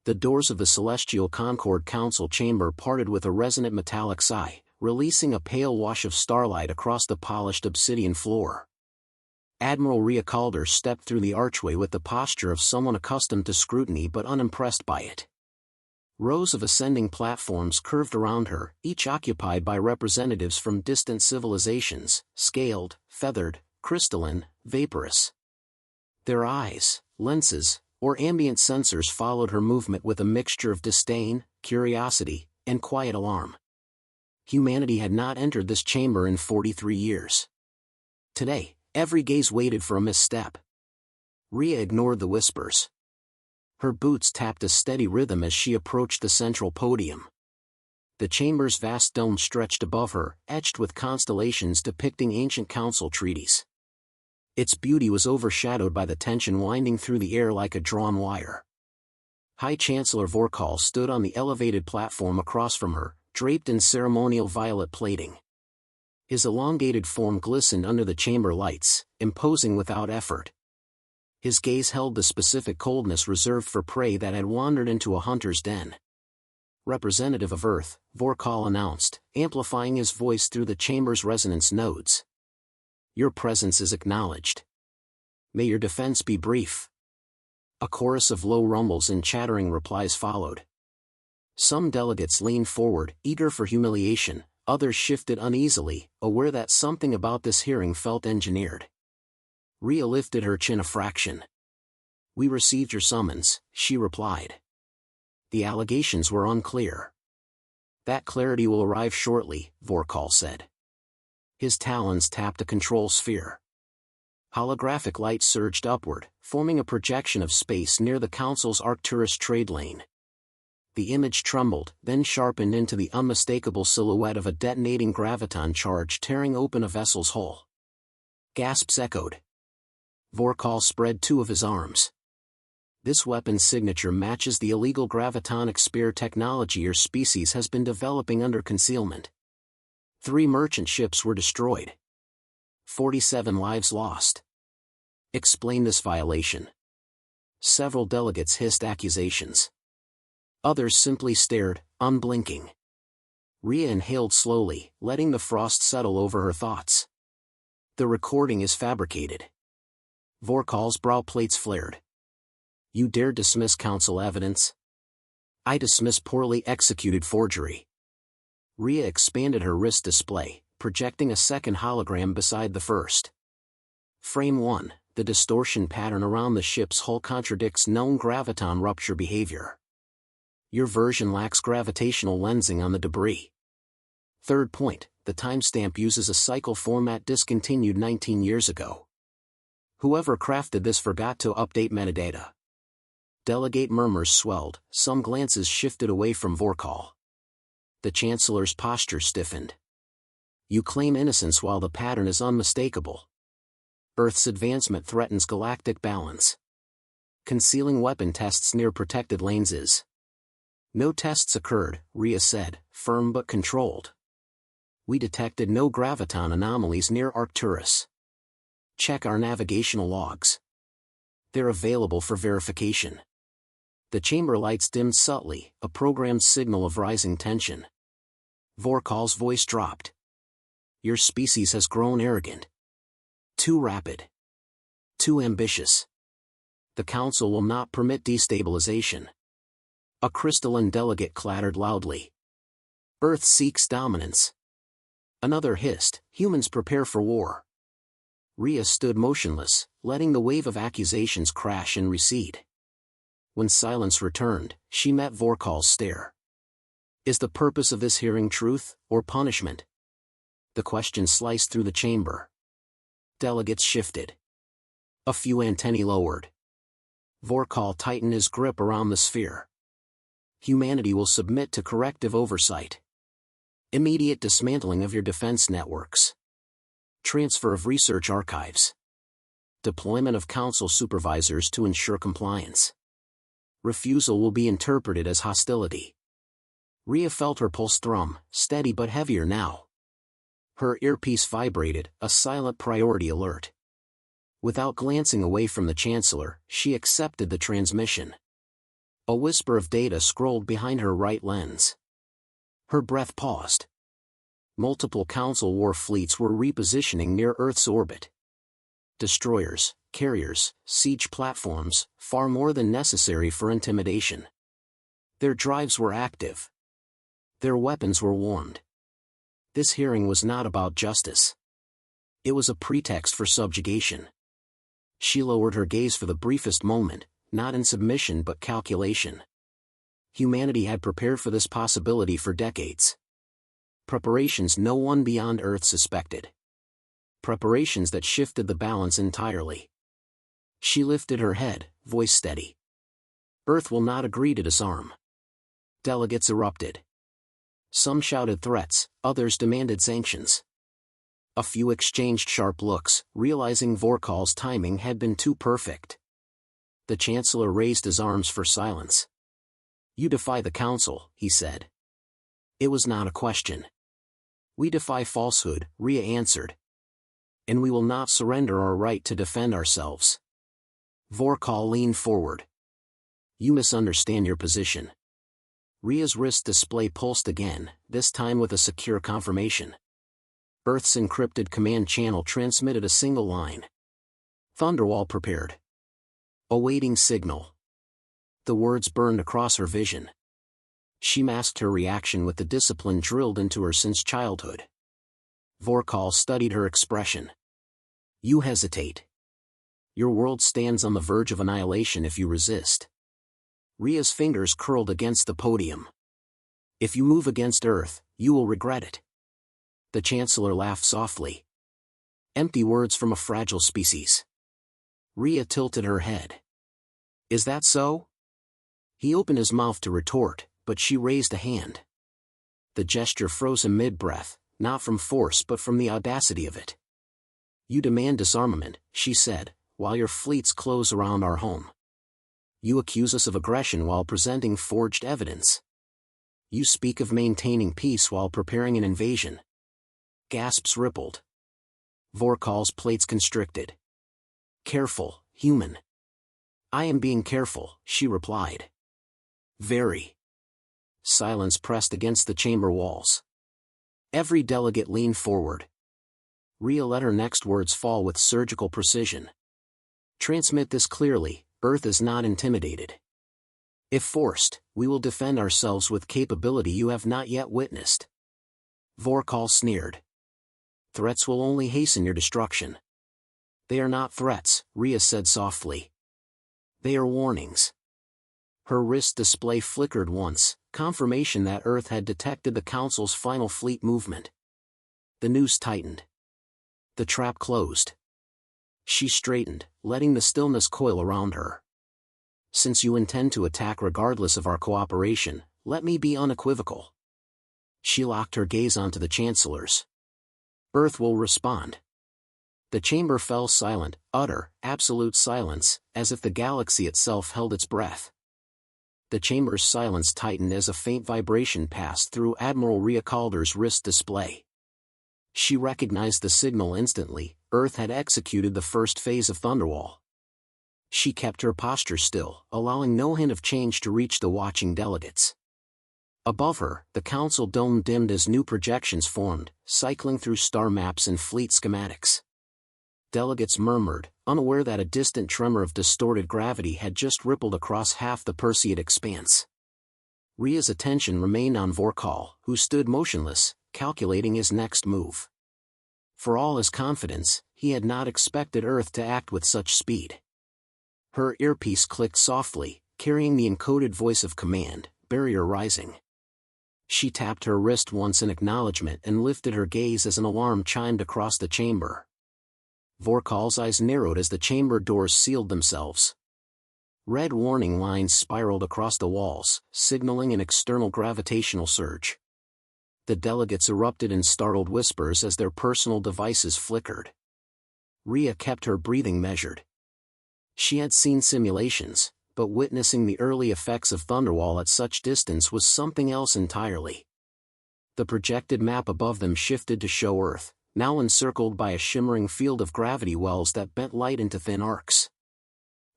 The doors of the Celestial Concord Council chamber parted with a resonant metallic sigh, releasing a pale wash of starlight across the polished obsidian floor. Admiral Rhea Calder stepped through the archway with the posture of someone accustomed to scrutiny but unimpressed by it. Rows of ascending platforms curved around her, each occupied by representatives from distant civilizations, scaled, feathered, crystalline, vaporous. Their eyes, lenses, or ambient sensors followed her movement with a mixture of disdain, curiosity, and quiet alarm. Humanity had not entered this chamber in 43 years. Today, every gaze waited for a misstep. Rhea ignored the whispers. Her boots tapped a steady rhythm as she approached the central podium. The chamber's vast dome stretched above her, etched with constellations depicting ancient council treaties. Its beauty was overshadowed by the tension winding through the air like a drawn wire. High Chancellor Vorkal stood on the elevated platform across from her, draped in ceremonial violet plating. His elongated form glistened under the chamber lights, imposing without effort. His gaze held the specific coldness reserved for prey that had wandered into a hunter's den. Representative of Earth, Vorkal announced, amplifying his voice through the chamber's resonance nodes. Your presence is acknowledged. May your defense be brief. A chorus of low rumbles and chattering replies followed. Some delegates leaned forward, eager for humiliation, others shifted uneasily, aware that something about this hearing felt engineered. Rhea lifted her chin a fraction. We received your summons, she replied. The allegations were unclear. That clarity will arrive shortly, Vorkal said. His talons tapped a control sphere. Holographic light surged upward, forming a projection of space near the Council's Arcturus trade lane. The image trembled, then sharpened into the unmistakable silhouette of a detonating graviton charge tearing open a vessel's hull. Gasps echoed. Vorkal spread two of his arms. This weapon's signature matches the illegal gravitonic spear technology your species has been developing under concealment. 3 merchant ships were destroyed. 47 lives lost. Explain this violation. Several delegates hissed accusations. Others simply stared, unblinking. Rhea inhaled slowly, letting the frost settle over her thoughts. The recording is fabricated. Vorkal's brow plates flared. You dare dismiss council evidence? I dismiss poorly executed forgery. Rhea expanded her wrist display, projecting a second hologram beside the first. Frame 1, the distortion pattern around the ship's hull contradicts known graviton rupture behavior. Your version lacks gravitational lensing on the debris. Third point, the timestamp uses a cycle format discontinued 19 years ago. Whoever crafted this forgot to update metadata. Delegate murmurs swelled, some glances shifted away from Vorkal. The Chancellor's posture stiffened. You claim innocence while the pattern is unmistakable. Earth's advancement threatens galactic balance. Concealing weapon tests near protected lanes is. No tests occurred, Rhea said, firm but controlled. We detected no graviton anomalies near Arcturus. Check our navigational logs. They're available for verification. The chamber lights dimmed subtly, a programmed signal of rising tension. Vorkal's voice dropped. Your species has grown arrogant. Too rapid. Too ambitious. The Council will not permit destabilization. A crystalline delegate clattered loudly. Earth seeks dominance. Another hissed, humans prepare for war. Rhea stood motionless, letting the wave of accusations crash and recede. When silence returned, she met Vorkal's stare. Is the purpose of this hearing truth, or punishment? The question sliced through the chamber. Delegates shifted. A few antennae lowered. Vorkal tightened his grip around the sphere. Humanity will submit to corrective oversight. Immediate dismantling of your defense networks. Transfer of research archives. Deployment of council supervisors to ensure compliance. Refusal will be interpreted as hostility. Rhea felt her pulse thrum, steady but heavier now. Her earpiece vibrated, a silent priority alert. Without glancing away from the Chancellor, she accepted the transmission. A whisper of data scrolled behind her right lens. Her breath paused. Multiple Council war fleets were repositioning near Earth's orbit. Destroyers, carriers, siege platforms, far more than necessary for intimidation. Their drives were active. Their weapons were warmed. This hearing was not about justice. It was a pretext for subjugation. She lowered her gaze for the briefest moment, not in submission but calculation. Humanity had prepared for this possibility for decades. Preparations no one beyond Earth suspected. Preparations that shifted the balance entirely. She lifted her head, voice steady. Earth will not agree to disarm. Delegates erupted. Some shouted threats, others demanded sanctions. A few exchanged sharp looks, realizing Vorkal's timing had been too perfect. The Chancellor raised his arms for silence. "You defy the Council," he said. It was not a question. "We defy falsehood," Rhea answered. "And we will not surrender our right to defend ourselves." Vorkal leaned forward. "You misunderstand your position." Rhea's wrist display pulsed again, this time with a secure confirmation. Earth's encrypted command channel transmitted a single line. "Thunderwall prepared. Awaiting signal." The words burned across her vision. She masked her reaction with the discipline drilled into her since childhood. Vorkal studied her expression. "You hesitate. Your world stands on the verge of annihilation if you resist." Rhea's fingers curled against the podium. "If you move against Earth, you will regret it." The Chancellor laughed softly. "Empty words from a fragile species." Rhea tilted her head. "Is that so?" He opened his mouth to retort, but she raised a hand. The gesture froze him mid-breath, not from force but from the audacity of it. "You demand disarmament," she said, "while your fleets close around our home. You accuse us of aggression while presenting forged evidence. You speak of maintaining peace while preparing an invasion." Gasps rippled. Vorkal's plates constricted. "Careful, human." "I am being careful," she replied. "Very." Silence pressed against the chamber walls. Every delegate leaned forward. Rhea let her next words fall with surgical precision. "Transmit this clearly, Earth is not intimidated. If forced, we will defend ourselves with capability you have not yet witnessed." Vorkal sneered. "Threats will only hasten your destruction." "They are not threats," Rhea said softly. "They are warnings." Her wrist display flickered once, confirmation that Earth had detected the Council's final fleet movement. The noose tightened. The trap closed. She straightened, letting the stillness coil around her. "Since you intend to attack regardless of our cooperation, let me be unequivocal." She locked her gaze onto the Chancellor's. "Earth will respond." The chamber fell silent, utter, absolute silence, as if the galaxy itself held its breath. The chamber's silence tightened as a faint vibration passed through Admiral Rhea Calder's wrist display. She recognized the signal instantly. Earth had executed the first phase of Thunderwall. She kept her posture still, allowing no hint of change to reach the watching delegates. Above her, the Council dome dimmed as new projections formed, cycling through star maps and fleet schematics. Delegates murmured, unaware that a distant tremor of distorted gravity had just rippled across half the Perseid expanse. Rhea's attention remained on Vorkal, who stood motionless, calculating his next move. For all his confidence, he had not expected Earth to act with such speed. Her earpiece clicked softly, carrying the encoded voice of command, barrier rising. She tapped her wrist once in acknowledgement and lifted her gaze as an alarm chimed across the chamber. Vorkal's eyes narrowed as the chamber doors sealed themselves. Red warning lines spiraled across the walls, signaling an external gravitational surge. The delegates erupted in startled whispers as their personal devices flickered. Rhea kept her breathing measured. She had seen simulations, but witnessing the early effects of Thunderwall at such distance was something else entirely. The projected map above them shifted to show Earth, now encircled by a shimmering field of gravity wells that bent light into thin arcs.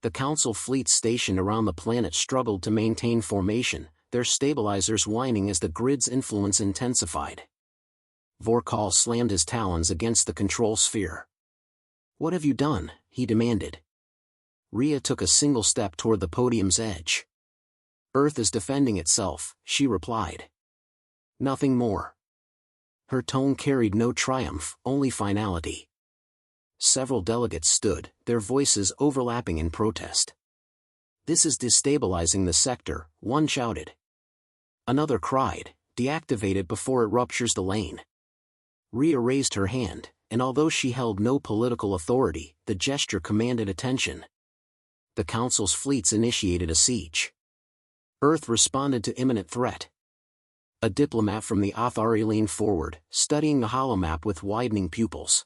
The Council fleets stationed around the planet struggled to maintain formation, their stabilizers whining as the grid's influence intensified. Vorkal slammed his talons against the control sphere. "What have you done?" he demanded. Rhea took a single step toward the podium's edge. "Earth is defending itself," she replied. "Nothing more." Her tone carried no triumph, only finality. Several delegates stood, their voices overlapping in protest. "This is destabilizing the sector," one shouted. Another cried, "Deactivate it before it ruptures the lane." Rhea raised her hand, and although she held no political authority, the gesture commanded attention. The Council's fleets initiated a siege. Earth responded to imminent threat. A diplomat from the Athari leaned forward, studying the holomap with widening pupils.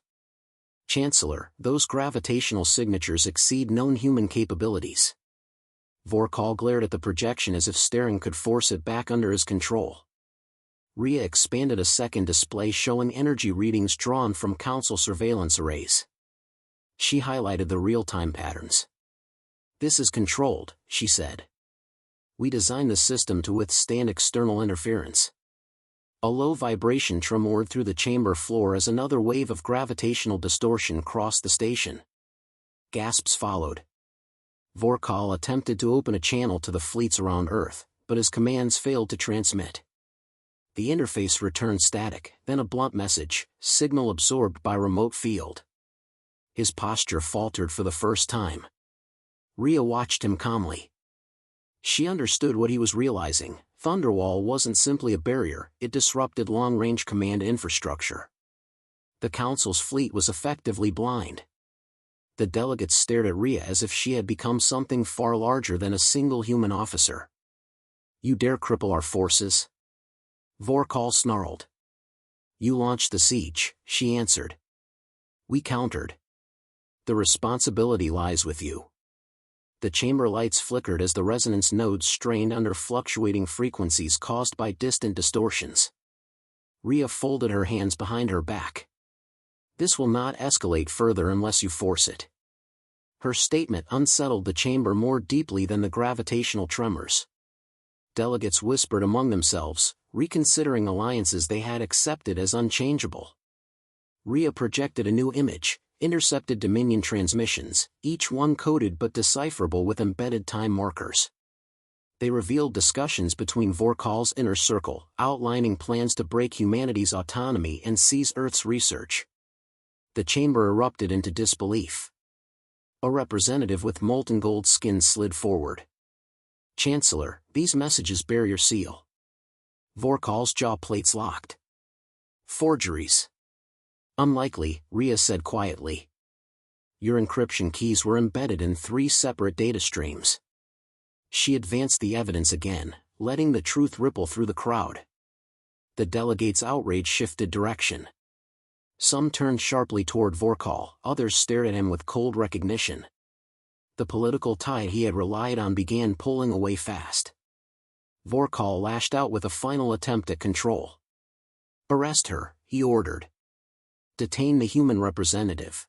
"Chancellor, those gravitational signatures exceed known human capabilities." Vorkal glared at the projection as if staring could force it back under his control. Rhea expanded a second display showing energy readings drawn from Council surveillance arrays. She highlighted the real-time patterns. "This is controlled," she said. "We designed the system to withstand external interference." A low vibration tremored through the chamber floor as another wave of gravitational distortion crossed the station. Gasps followed. Vorkal attempted to open a channel to the fleets around Earth, but his commands failed to transmit. The interface returned static, then a blunt message, "Signal absorbed by remote field." His posture faltered for the first time. Rhea watched him calmly. She understood what he was realizing. Thunderwall wasn't simply a barrier, it disrupted long-range command infrastructure. The Council's fleet was effectively blind. The delegates stared at Rhea as if she had become something far larger than a single human officer. "You dare cripple our forces?" Vorkal snarled. "You launched the siege," she answered. "We countered. The responsibility lies with you." The chamber lights flickered as the resonance nodes strained under fluctuating frequencies caused by distant distortions. Rhea folded her hands behind her back. "This will not escalate further unless you force it." Her statement unsettled the chamber more deeply than the gravitational tremors. Delegates whispered among themselves, reconsidering alliances they had accepted as unchangeable. Rhea projected a new image, intercepted Dominion transmissions, each one coded but decipherable with embedded time markers. They revealed discussions between Vorkal's inner circle, outlining plans to break humanity's autonomy and seize Earth's research. The chamber erupted into disbelief. A representative with molten gold skin slid forward. "Chancellor, these messages bear your seal." Vorkal's jaw plates locked. "Forgeries." "Unlikely," Rhea said quietly. "Your encryption keys were embedded in 3 separate data streams." She advanced the evidence again, letting the truth ripple through the crowd. The delegates' outrage shifted direction. Some turned sharply toward Vorkal, others stared at him with cold recognition. The political tide he had relied on began pulling away fast. Vorkal lashed out with a final attempt at control. "Arrest her," he ordered. "Detain the human representative."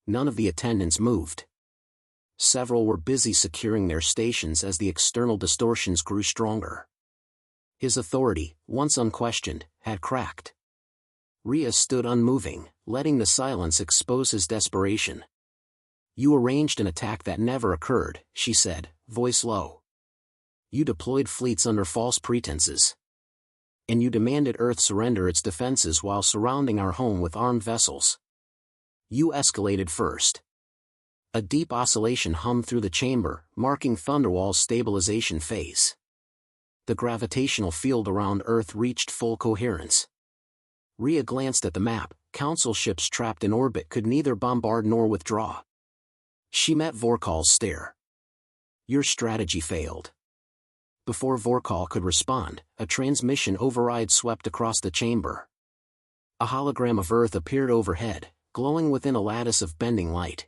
None of the attendants moved. Several were busy securing their stations as the external distortions grew stronger. His authority, once unquestioned, had cracked. Rhea stood unmoving, letting the silence expose his desperation. "You arranged an attack that never occurred," she said, voice low. "You deployed fleets under false pretenses. And you demanded Earth surrender its defenses while surrounding our home with armed vessels. You escalated first." A deep oscillation hummed through the chamber, marking Thunderwall's stabilization phase. The gravitational field around Earth reached full coherence. Rhea glanced at the map. Council ships trapped in orbit could neither bombard nor withdraw. She met Vorkal's stare. "Your strategy failed." Before Vorkal could respond, a transmission override swept across the chamber. A hologram of Earth appeared overhead, glowing within a lattice of bending light.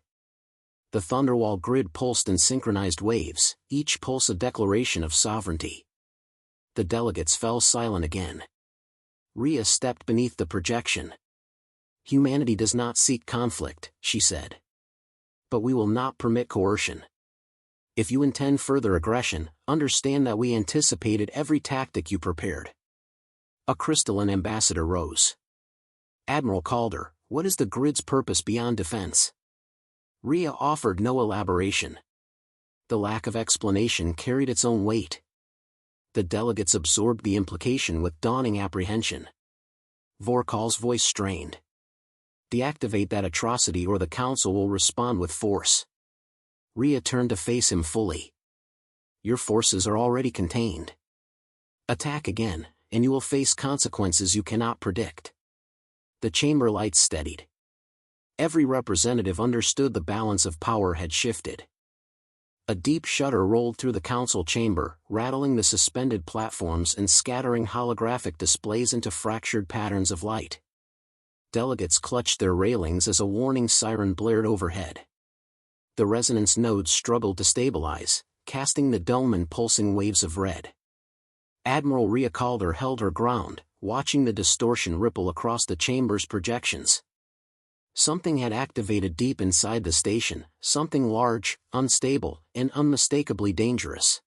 The Thunderwall grid pulsed in synchronized waves, each pulse a declaration of sovereignty. The delegates fell silent again. Rhea stepped beneath the projection. "Humanity does not seek conflict," she said. "But we will not permit coercion." If you intend further aggression, understand that we anticipated every tactic you prepared. A crystalline ambassador rose. Admiral Calder, what is the grid's purpose beyond defense? Rhea offered no elaboration. The lack of explanation carried its own weight. The delegates absorbed the implication with dawning apprehension. Vorkal's voice strained. Deactivate that atrocity or the Council will respond with force. Rhea turned to face him fully. Your forces are already contained. Attack again, and you will face consequences you cannot predict. The chamber lights steadied. Every representative understood the balance of power had shifted. A deep shudder rolled through the council chamber, rattling the suspended platforms and scattering holographic displays into fractured patterns of light. Delegates clutched their railings as a warning siren blared overhead. The resonance nodes struggled to stabilize, casting the dome in pulsing waves of red. Admiral Rhea Calder held her ground, watching the distortion ripple across the chamber's projections. Something had activated deep inside the station, something large, unstable, and unmistakably dangerous.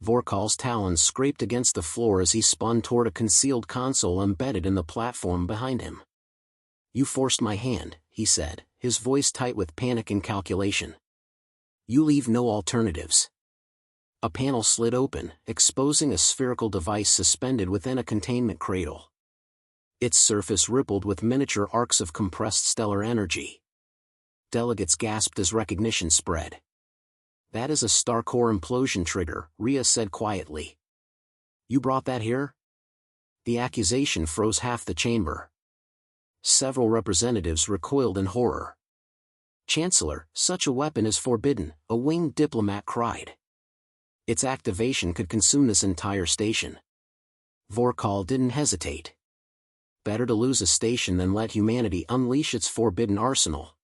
Vorkal's talons scraped against the floor as he spun toward a concealed console embedded in the platform behind him. You forced my hand, he said, his voice tight with panic and calculation. You leave no alternatives. A panel slid open, exposing a spherical device suspended within a containment cradle. Its surface rippled with miniature arcs of compressed stellar energy. Delegates gasped as recognition spread. That is a star core implosion trigger, Rhea said quietly. You brought that here? The accusation froze half the chamber. Several representatives recoiled in horror. Chancellor, such a weapon is forbidden, a winged diplomat cried. Its activation could consume this entire station. Vorkal didn't hesitate. Better to lose a station than let humanity unleash its forbidden arsenal.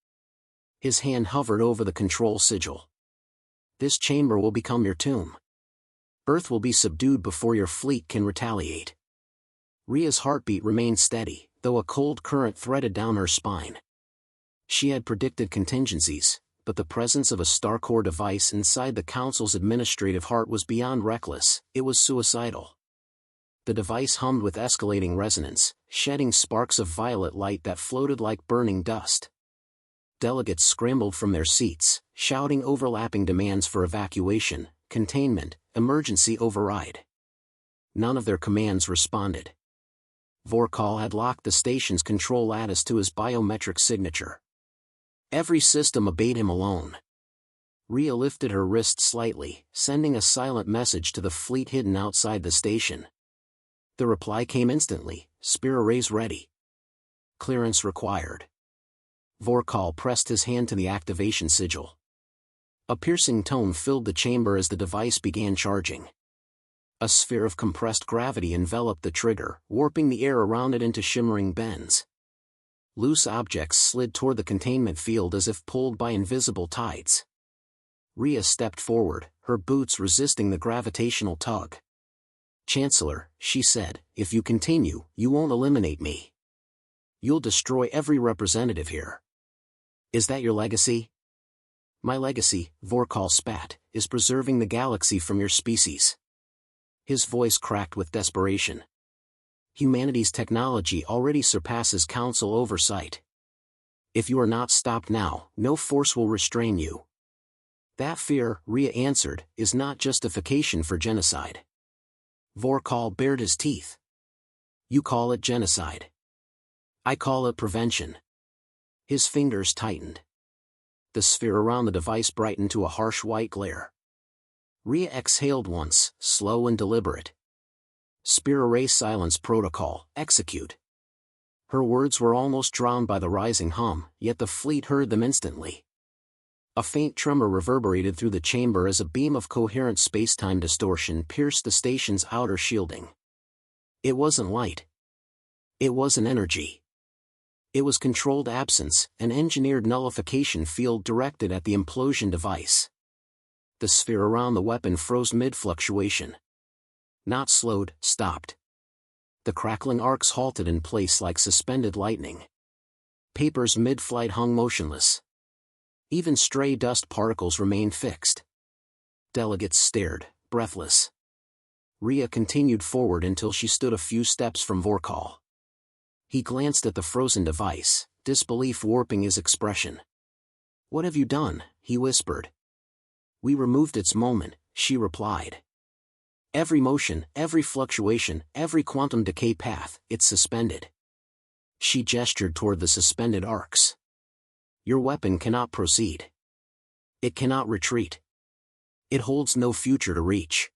His hand hovered over the control sigil. This chamber will become your tomb. Earth will be subdued before your fleet can retaliate. Rhea's heartbeat remained steady, though a cold current threaded down her spine. She had predicted contingencies, but the presence of a star core device inside the Council's administrative heart was beyond reckless, it was suicidal. The device hummed with escalating resonance, shedding sparks of violet light that floated like burning dust. Delegates scrambled from their seats, shouting overlapping demands for evacuation, containment, emergency override. None of their commands responded. Vorkal had locked the station's control lattice to his biometric signature. Every system obeyed him alone. Rhea lifted her wrist slightly, sending a silent message to the fleet hidden outside the station. The reply came instantly, spear arrays ready. Clearance required. Vorkal pressed his hand to the activation sigil. A piercing tone filled the chamber as the device began charging. A sphere of compressed gravity enveloped the trigger, warping the air around it into shimmering bends. Loose objects slid toward the containment field as if pulled by invisible tides. Rhea stepped forward, her boots resisting the gravitational tug. Chancellor, she said, if you continue, you won't eliminate me. You'll destroy every representative here. Is that your legacy? My legacy, Vorkal spat, is preserving the galaxy from your species. His voice cracked with desperation. Humanity's technology already surpasses Council oversight. If you are not stopped now, no force will restrain you. That fear, Rhea answered, is not justification for genocide. Vorkal bared his teeth. You call it genocide. I call it prevention. His fingers tightened. The sphere around the device brightened to a harsh white glare. Rhea exhaled once, slow and deliberate. Spear array silence protocol, execute. Her words were almost drowned by the rising hum, yet the fleet heard them instantly. A faint tremor reverberated through the chamber as a beam of coherent spacetime distortion pierced the station's outer shielding. It wasn't light. It wasn't energy. It was controlled absence, an engineered nullification field directed at the implosion device. The sphere around the weapon froze mid-fluctuation. Not slowed, stopped. The crackling arcs halted in place like suspended lightning. Papers mid-flight hung motionless. Even stray dust particles remained fixed. delegates stared, breathless. Rhea continued forward until she stood a few steps from Vorkal. He glanced at the frozen device, disbelief warping his expression. "What have you done?" he whispered. "We removed its moment," she replied. "Every motion, every fluctuation, every quantum decay path, it's suspended." She gestured toward the suspended arcs. "Your weapon cannot proceed. It cannot retreat. It holds no future to reach."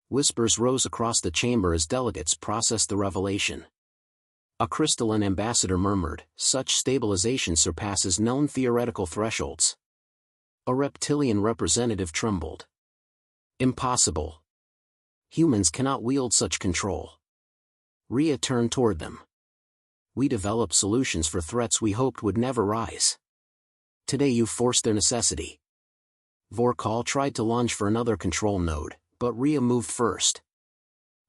Whispers rose across the chamber as delegates processed the revelation. A crystalline ambassador murmured, "Such stabilization surpasses known theoretical thresholds." A reptilian representative trembled. "Impossible. Humans cannot wield such control." Rhea turned toward them. "We developed solutions for threats we hoped would never rise. Today you forced their necessity." Vorkal tried to lunge for another control node, but Rhea moved first.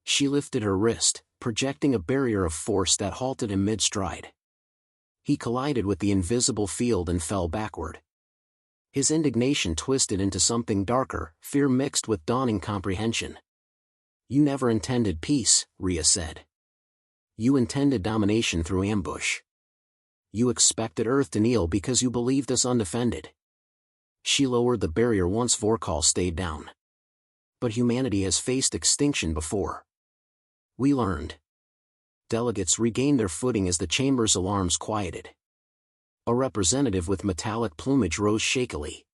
She lifted her wrist, projecting a barrier of force that halted him mid-stride. He collided with the invisible field and fell backward. His indignation twisted into something darker, fear mixed with dawning comprehension. "You never intended peace," Rhea said. "You intended domination through ambush. You expected Earth to kneel because you believed us undefended." She lowered the barrier once Vorkal stayed down. "But humanity has faced extinction before. We learned." Delegates regained their footing as the chamber's alarms quieted. A representative with metallic plumage rose shakily.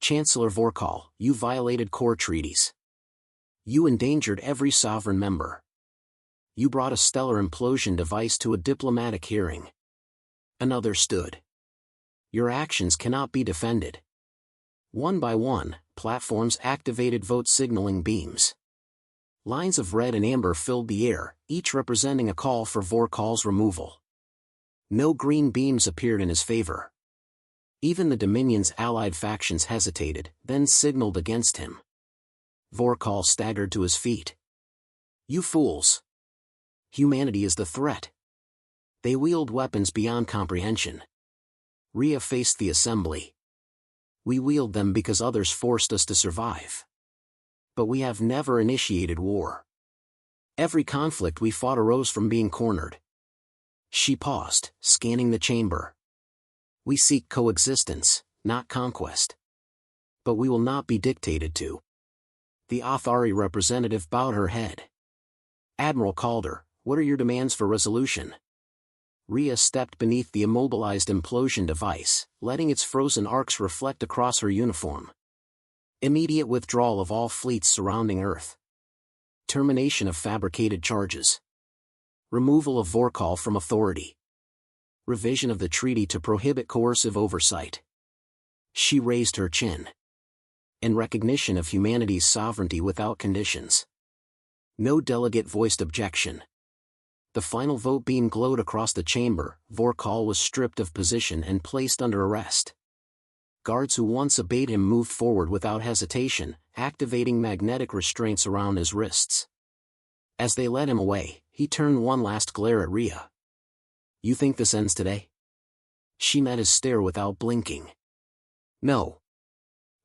"Chancellor Vorkal, you violated core treaties. You endangered every sovereign member. You brought a stellar implosion device to a diplomatic hearing." Another stood. "Your actions cannot be defended." One by one, platforms activated vote signaling beams. Lines of red and amber filled the air, each representing a call for Vorkal's removal. No green beams appeared in his favor. Even the Dominion's allied factions hesitated, then signaled against him. Vorkal staggered to his feet. "You fools! Humanity is the threat. They wield weapons beyond comprehension." Rhea faced the assembly. "We wield them because others forced us to survive. But we have never initiated war. Every conflict we fought arose from being cornered." She paused, scanning the chamber. "We seek coexistence, not conquest. But we will not be dictated to." The Athari representative bowed her head. "Admiral Calder, what are your demands for resolution?" Rhea stepped beneath the immobilized implosion device, letting its frozen arcs reflect across her uniform. Immediate withdrawal of all fleets surrounding Earth. Termination of fabricated charges. Removal of Vorkal from authority. Revision of the treaty to prohibit coercive oversight. She raised her chin. In recognition of humanity's sovereignty without conditions. No delegate voiced objection. The final vote beam glowed across the chamber. Vorkal was stripped of position and placed under arrest. Guards who once obeyed him moved forward without hesitation, activating magnetic restraints around his wrists. As they led him away, he turned one last glare at Rhea. "You think this ends today?" She met his stare without blinking. "No.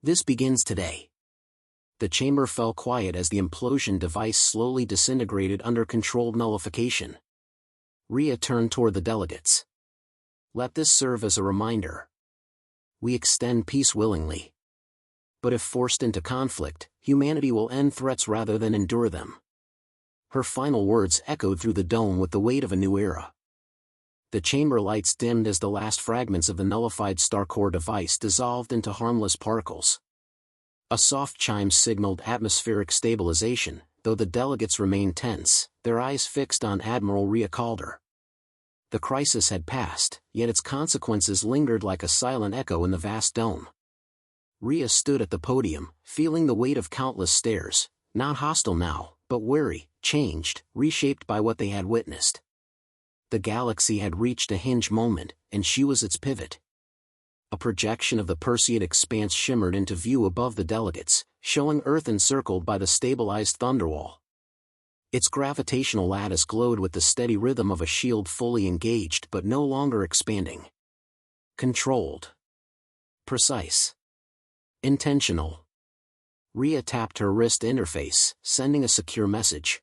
This begins today." The chamber fell quiet as the implosion device slowly disintegrated under controlled nullification. Rhea turned toward the delegates. "Let this serve as a reminder. We extend peace willingly. But if forced into conflict, humanity will end threats rather than endure them." Her final words echoed through the dome with the weight of a new era. The chamber lights dimmed as the last fragments of the nullified star core device dissolved into harmless particles. A soft chime signaled atmospheric stabilization, though the delegates remained tense, their eyes fixed on Admiral Rhea Calder. The crisis had passed, yet its consequences lingered like a silent echo in the vast dome. Rhea stood at the podium, feeling the weight of countless stares, not hostile now, but wary, changed, reshaped by what they had witnessed. The galaxy had reached a hinge moment, and she was its pivot. A projection of the Perseid expanse shimmered into view above the delegates, showing Earth encircled by the stabilized Thunderwall. Its gravitational lattice glowed with the steady rhythm of a shield fully engaged but no longer expanding. Controlled. Precise. Intentional. Rhea tapped her wrist interface, sending a secure message.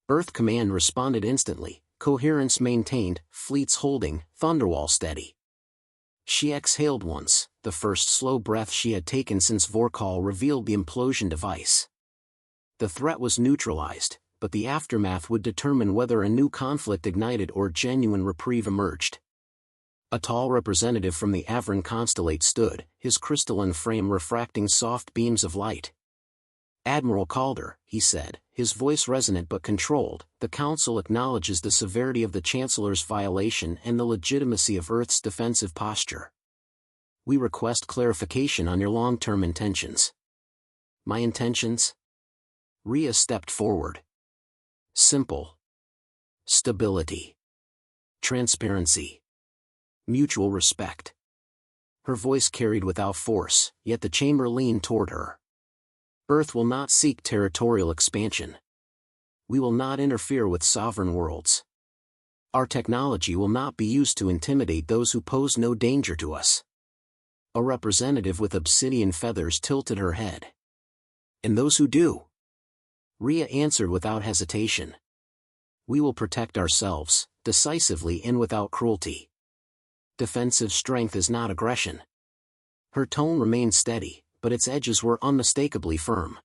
Earth Command responded instantly, coherence maintained, fleets holding, Thunderwall steady. She exhaled once, the first slow breath she had taken since Vorkal revealed the implosion device. The threat was neutralized, but the aftermath would determine whether a new conflict ignited or genuine reprieve emerged. A tall representative from the Avran constellate stood, his crystalline frame refracting soft beams of light. "Admiral Calder," he said, his voice resonant but controlled, "the Council acknowledges the severity of the Chancellor's violation and the legitimacy of Earth's defensive posture. We request clarification on your long-term intentions." "My intentions?" Rhea stepped forward. "Simple. Stability. Transparency. Mutual respect." Her voice carried without force, yet the chamber leaned toward her. "Earth will not seek territorial expansion. We will not interfere with sovereign worlds. Our technology will not be used to intimidate those who pose no danger to us." A representative with obsidian feathers tilted her head. "And those who do?" Rhea answered without hesitation. "We will protect ourselves, decisively and without cruelty. Defensive strength is not aggression." Her tone remained steady, but its edges were unmistakably firm.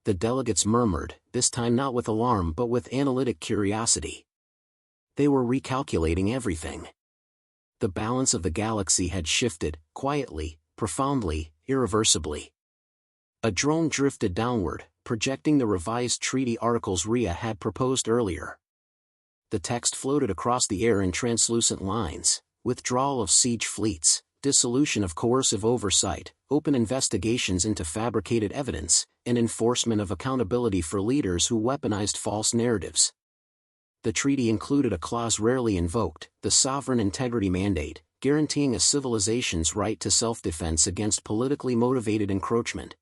The delegates murmured, this time not with alarm but with analytic curiosity. They were recalculating everything. The balance of the galaxy had shifted, quietly, profoundly, irreversibly. A drone drifted downward, projecting the revised treaty articles Rhea had proposed earlier. The text floated across the air in translucent lines: withdrawal of siege fleets, dissolution of coercive oversight, open investigations into fabricated evidence, and enforcement of accountability for leaders who weaponized false narratives. The treaty included a clause rarely invoked, the sovereign integrity mandate, guaranteeing a civilization's right to self-defense against politically motivated encroachment.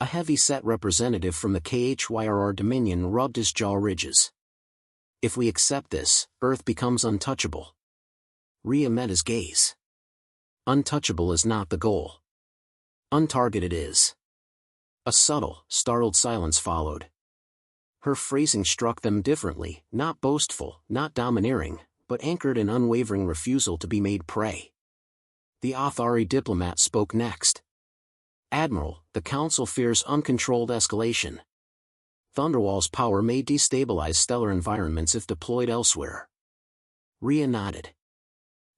A heavy-set representative from the KHYRR Dominion rubbed his jaw ridges. "If we accept this, Earth becomes untouchable." Rhea met his gaze. "Untouchable is not the goal. Untargeted is." A subtle, startled silence followed. Her phrasing struck them differently, not boastful, not domineering, but anchored in unwavering refusal to be made prey. The Athari diplomat spoke next. "Admiral, the Council fears uncontrolled escalation. Thunderwall's power may destabilize stellar environments if deployed elsewhere." Rhea nodded.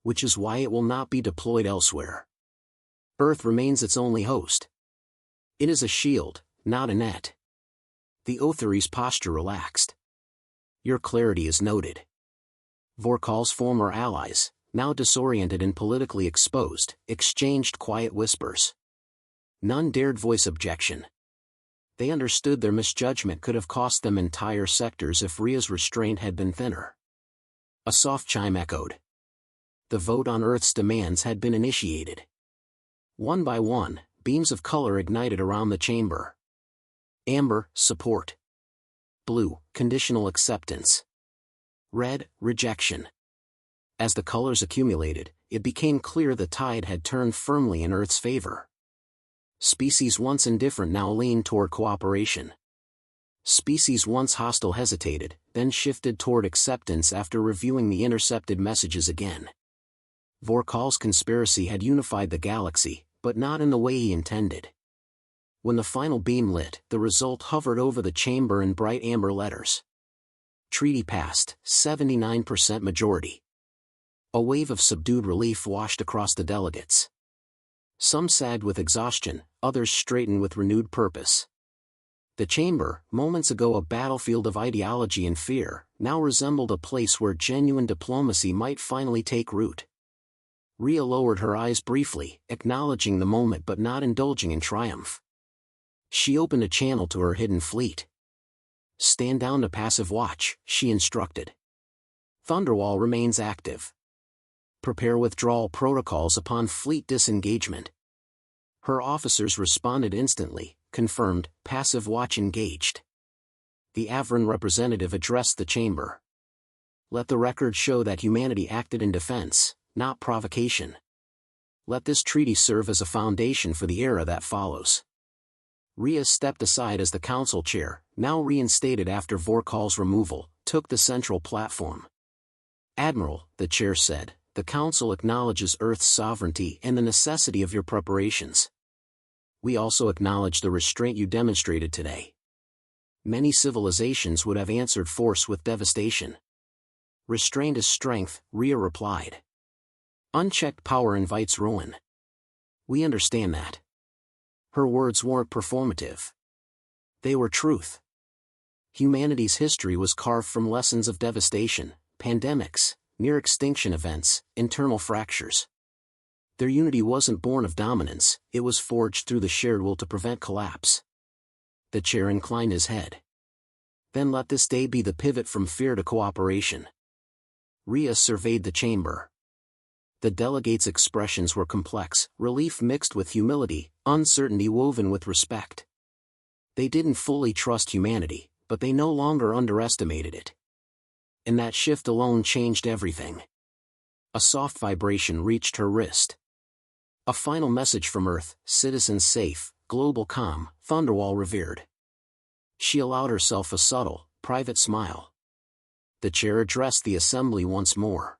"Which is why it will not be deployed elsewhere. Earth remains its only host. It is a shield, not a net." The Othari's posture relaxed. "Your clarity is noted." Vorkal's former allies, now disoriented and politically exposed, exchanged quiet whispers. None dared voice objection. They understood their misjudgment could have cost them entire sectors if Rhea's restraint had been thinner. A soft chime echoed. The vote on Earth's demands had been initiated. One by one, beams of color ignited around the chamber. Amber, support. Blue, conditional acceptance. Red, rejection. As the colors accumulated, it became clear the tide had turned firmly in Earth's favor. Species once indifferent now leaned toward cooperation. Species once hostile hesitated, then shifted toward acceptance after reviewing the intercepted messages again. Vorkal's conspiracy had unified the galaxy, but not in the way he intended. When the final beam lit, the result hovered over the chamber in bright amber letters. Treaty passed, 79% majority. A wave of subdued relief washed across the delegates. Some sagged with exhaustion, others straightened with renewed purpose. The chamber, moments ago a battlefield of ideology and fear, now resembled a place where genuine diplomacy might finally take root. Rhea lowered her eyes briefly, acknowledging the moment but not indulging in triumph. She opened a channel to her hidden fleet. "Stand down to passive watch," she instructed. "Thunderwall remains active. Prepare withdrawal protocols upon fleet disengagement." Her officers responded instantly, confirmed, passive watch engaged. The Avran representative addressed the chamber. "Let the record show that humanity acted in defense, not provocation. Let this treaty serve as a foundation for the era that follows." Rhea stepped aside as the council chair, now reinstated after Vorkal's removal, took the central platform. "Admiral," the chair said, "the council acknowledges Earth's sovereignty and the necessity of your preparations. We also acknowledge the restraint you demonstrated today. Many civilizations would have answered force with devastation." "Restraint is strength," Rhea replied. "Unchecked power invites ruin. We understand that." Her words weren't performative. They were truth. Humanity's history was carved from lessons of devastation, pandemics, near-extinction events, internal fractures. Their unity wasn't born of dominance, it was forged through the shared will to prevent collapse. The chair inclined his head. "Then let this day be the pivot from fear to cooperation." Rhea surveyed the chamber. The delegates' expressions were complex, relief mixed with humility, uncertainty woven with respect. They didn't fully trust humanity, but they no longer underestimated it. And that shift alone changed everything. A soft vibration reached her wrist. A final message from Earth: citizens safe, global calm, Thunderwall revered. She allowed herself a subtle, private smile. The chair addressed the assembly once more.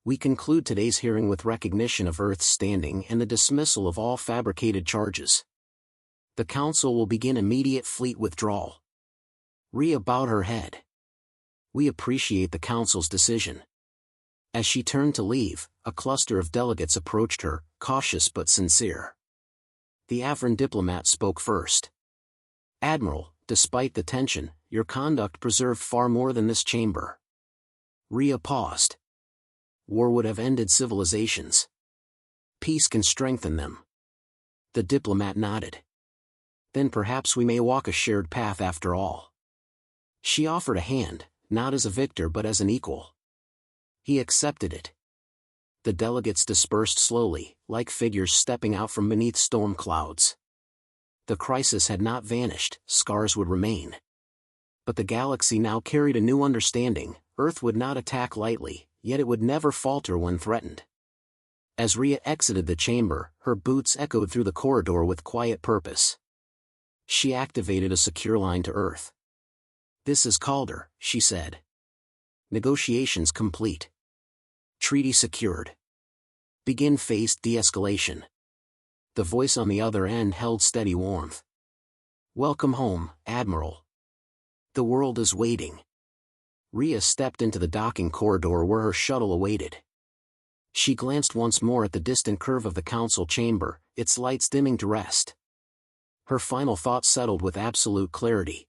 "We conclude today's hearing with recognition of Earth's standing and the dismissal of all fabricated charges. The Council will begin immediate fleet withdrawal." Rhea bowed her head. "We appreciate the Council's decision." As she turned to leave, a cluster of delegates approached her, cautious but sincere. The Avran diplomat spoke first. "Admiral, despite the tension, your conduct preserved far more than this chamber." Rhea paused. "War would have ended civilizations. Peace can strengthen them." The diplomat nodded. "Then perhaps we may walk a shared path after all." She offered a hand, not as a victor but as an equal. He accepted it. The delegates dispersed slowly, like figures stepping out from beneath storm clouds. The crisis had not vanished, scars would remain. But the galaxy now carried a new understanding: Earth would not attack lightly, yet it would never falter when threatened. As Rhea exited the chamber, her boots echoed through the corridor with quiet purpose. She activated a secure line to Earth. "This is Calder," she said. "Negotiations complete. Treaty secured. Begin phased de-escalation." The voice on the other end held steady warmth. "Welcome home, Admiral. The world is waiting." Rhea stepped into the docking corridor where her shuttle awaited. She glanced once more at the distant curve of the council chamber, its lights dimming to rest. Her final thought settled with absolute clarity: